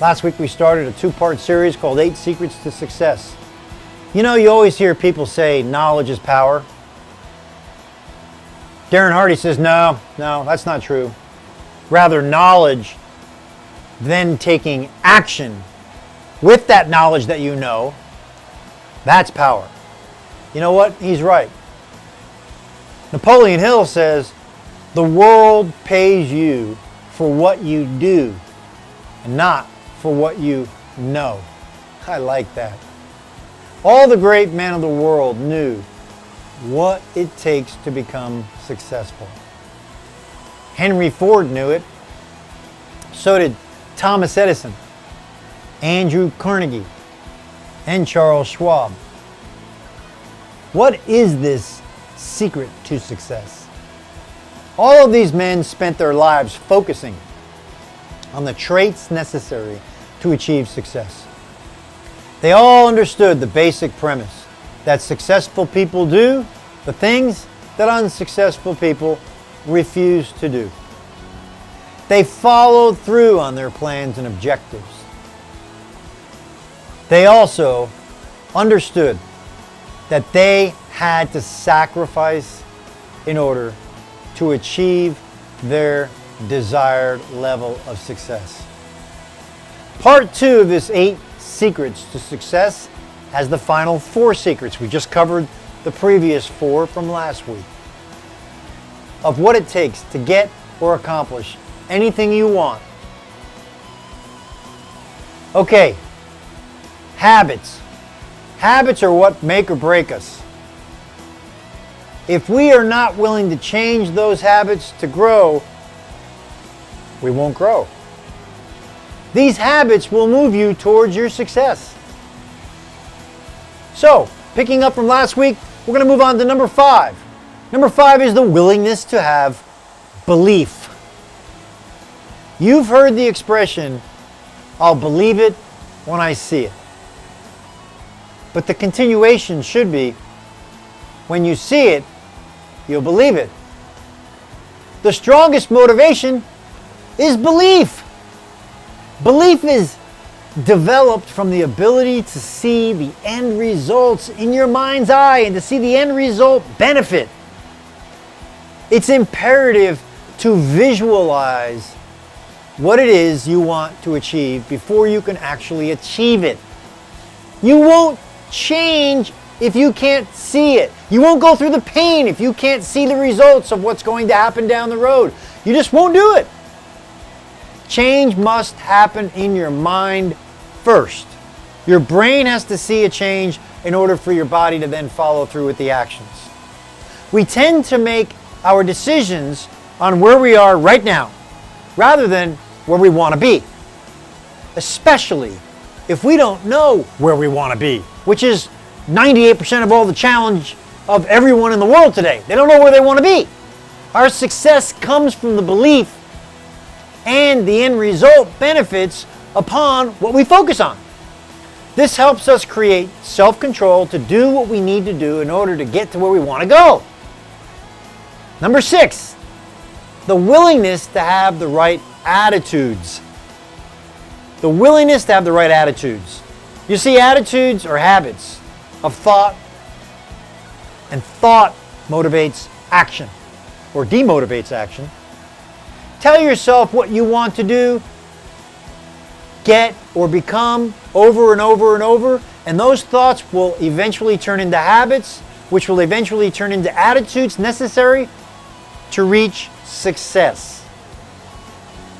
Last week we started a two-part series called 8 Secrets to Success. You know, you always hear people say knowledge is power. Darren Hardy says, no, that's not true. Rather, knowledge, then taking action with that knowledge that you know, that's power. You know what? He's right. Napoleon Hill says, the world pays you for what you do and not for what you know. I like that. All the great men of the world knew what it takes to become successful. Henry Ford knew it. So did Thomas Edison, Andrew Carnegie, and Charles Schwab. What is this secret to success? All of these men spent their lives focusing on the traits necessary to achieve success. They all understood the basic premise that successful people do the things that unsuccessful people refuse to do. They followed through on their plans and objectives. They also understood that they had to sacrifice in order to achieve their desired level of success. Part 2 of this 8 Secrets to Success has the final 4 secrets. We just covered the previous 4 from last week of what it takes to get or accomplish anything you want. Okay, habits. Habits are what make or break us. If we are not willing to change those habits to grow, we won't grow. These habits will move you towards your success. So, picking up from last week, we're going to move on to number 5. Number 5 is the willingness to have belief. You've heard the expression, I'll believe it when I see it. But the continuation should be, when you see it, you'll believe it. The strongest motivation is belief. Belief is developed from the ability to see the end results in your mind's eye and to see the end result benefit. It's imperative to visualize what it is you want to achieve before you can actually achieve it. You won't change if you can't see it. You won't go through the pain if you can't see the results of what's going to happen down the road. You just won't do it. Change must happen in your mind first. Your brain has to see a change in order for your body to then follow through with the actions. We tend to make our decisions on where we are right now rather than where we want to be, especially if we don't know where we want to be, which is 98% of all the challenge of everyone in the world today. They don't know where they want to be. Our success comes from the belief and the end result benefits upon what we focus on. This helps us create self-control to do what we need to do in order to get to where we want to go. Number 6, the willingness to have the right attitudes. The willingness to have the right attitudes. You see, attitudes are habits of thought, and thought motivates action or demotivates action. Tell yourself what you want to do, get, or become over and over and over, and those thoughts will eventually turn into habits, which will eventually turn into attitudes necessary to reach success.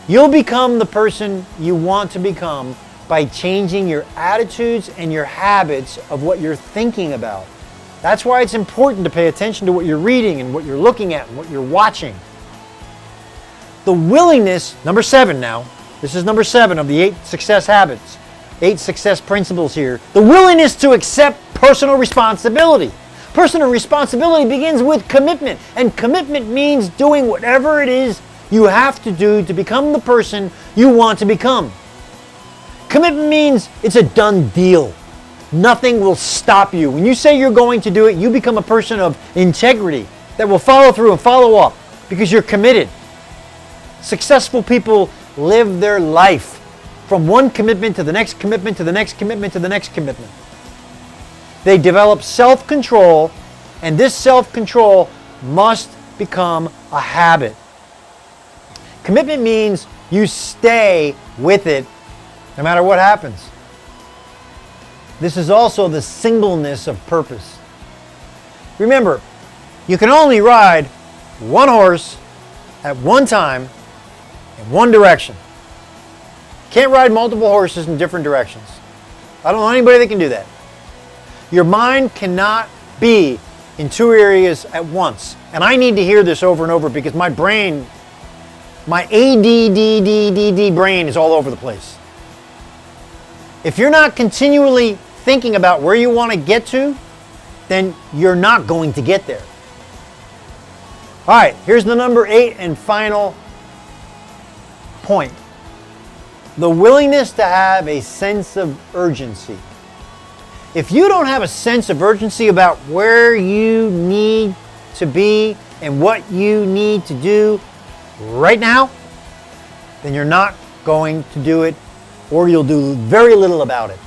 You'll become the person you want to become by changing your attitudes and your habits of what you're thinking about. That's why it's important to pay attention to what you're reading and what you're looking at and what you're watching. The willingness, number 7 now, this is number 7 of the 8 success habits, 8 success principles here. The willingness to accept personal responsibility. Personal responsibility begins with commitment, and commitment means doing whatever it is you have to do to become the person you want to become. Commitment means it's a done deal. Nothing will stop you. When you say you're going to do it, you become a person of integrity that will follow through and follow up because you're committed. Successful people live their life from one commitment to the next commitment to the next commitment to the next commitment. They develop self-control, and this self-control must become a habit. Commitment means you stay with it no matter what happens. This is also the singleness of purpose. Remember, you can only ride one horse at one time in one direction. Can't ride multiple horses in different directions. I don't know anybody that can do that. Your mind cannot be in two areas at once. And I need to hear this over and over because my brain, my ADD brain is all over the place. If you're not continually thinking about where you want to get to, then you're not going to get there. All right, here's the number 8 and final point. The willingness to have a sense of urgency. If you don't have a sense of urgency about where you need to be and what you need to do right now, then you're not going to do it, or you'll do very little about it.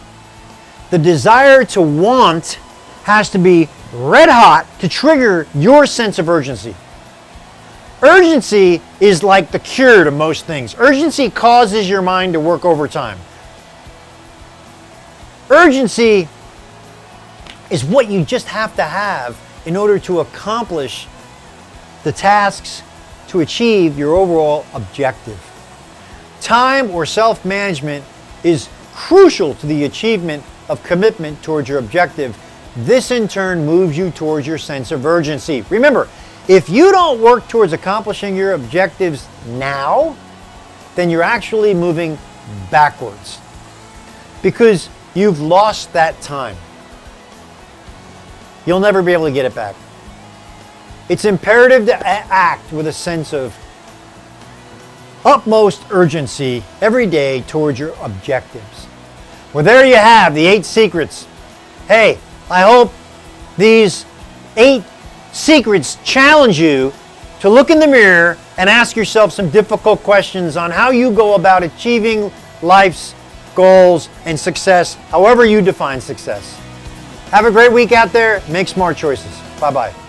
The desire to want has to be red hot to trigger your sense of urgency. Urgency is like the cure to most things. Urgency causes your mind to work overtime. Urgency is what you just have to have in order to accomplish the tasks to achieve your overall objective. Time or self-management is crucial to the achievement of commitment towards your objective. This in turn moves you towards your sense of urgency. Remember, if you don't work towards accomplishing your objectives now, then you're actually moving backwards because you've lost that time. You'll never be able to get it back. It's imperative to act with a sense of utmost urgency every day towards your objectives. Well, there you have the 8 secrets. Hey, I hope these 8 secrets challenge you to look in the mirror and ask yourself some difficult questions on how you go about achieving life's goals and success, however you define success. Have a great week out there. Make smart choices. Bye-bye.